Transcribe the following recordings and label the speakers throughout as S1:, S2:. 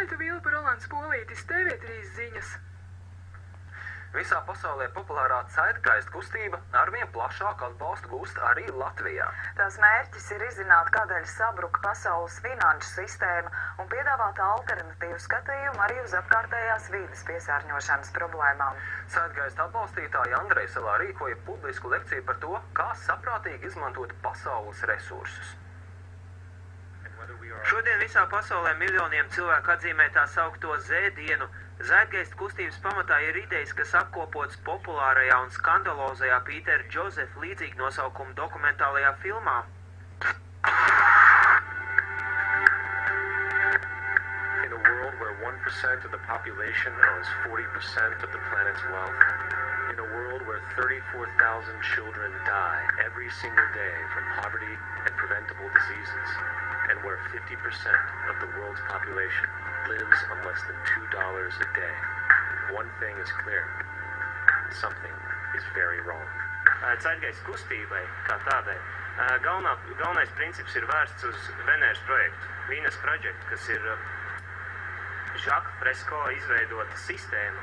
S1: Monika Vilpa, Rolands Polītis, TV3 ziņas.
S2: Visā pasaulē populārā Zeitgeist kustība arvien plašāku atbalstu gūst arī Latvijā.
S3: Tās mērķis ir izzināt, kādēļ sabruka pasaules finanšu sistēma un piedāvāt alternatīvu skatījumu arī uz apkārtējās vīdes piesārņošanas problēmām.
S2: Zeitgeist atbalstītāji Andrejsalā rīkoja publisku lekciju par to, kā saprātīgi izmantot pasaules resursus.
S4: Šodien visā pasaulē miljoniem cilvēku atzīmē tā saukto Z-dienu. Zeitgeist kustības pamatā ir idejas, kas apkopotas populārajā un skandalozajā Pītera Džozefa līdzīga nosaukuma dokumentālajā filmā.
S5: In a world where 1% of the population owns 40% of the planet's wealth, in a world where 34,000 children die every single day from poverty and preventable diseases, and where 50% of the world's population lives on less than $2 a day, one thing is clear. Something is very wrong.
S4: Zeitgeist kustībai kā tādai galvenais princips ir vērsts uz Venēras projektu, Venus Project, kas ir Žaka Fresko izveidota sistēma,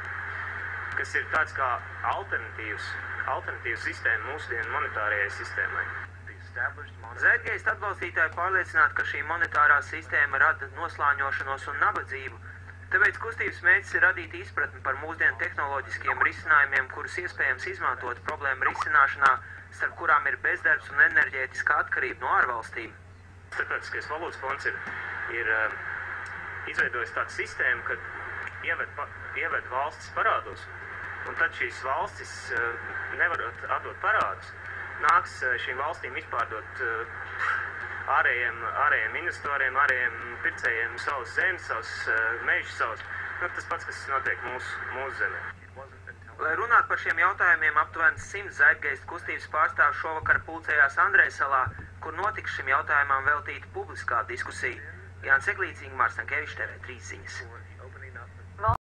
S4: kas ir tāds kā alternatīvs sistēma mūsdienu monetārajai sistēmai. Zeitgeist atbalstītāji pārliecināti, ka šī monetārā sistēma rada noslāņošanos un nabadzību, tāpēc kustības mērķis ir radīt izpratni par mūsdienu tehnoloģiskiem risinājumiem, kurus iespējams izmantot problēmu risināšanā, starp kurām ir bezdarbs un enerģētiskā atkarība no ārvalstīm. Starptautiskais valūtas fonds ir izveidojis tādu sistēmu, kad ieved valstis parādos, un tad šīs valstis nevarot atdot parādus, nāks šīm valstīm izpārdot ārējiem investoriem, ārējiem pircējiem savus zemes, savus mežus, tas pats, kas notiek mūsu zemē. Lai runātu par šiem jautājumiem, aptuveni 100 Zeitgeist kustības pārstāvju šovakar pulcējās Andrejsalā, kur notiks šim jautājumam veltīta publiskā diskusija. Jānis Eglīts, Ingmārs Stankevičs, TV3 ziņas.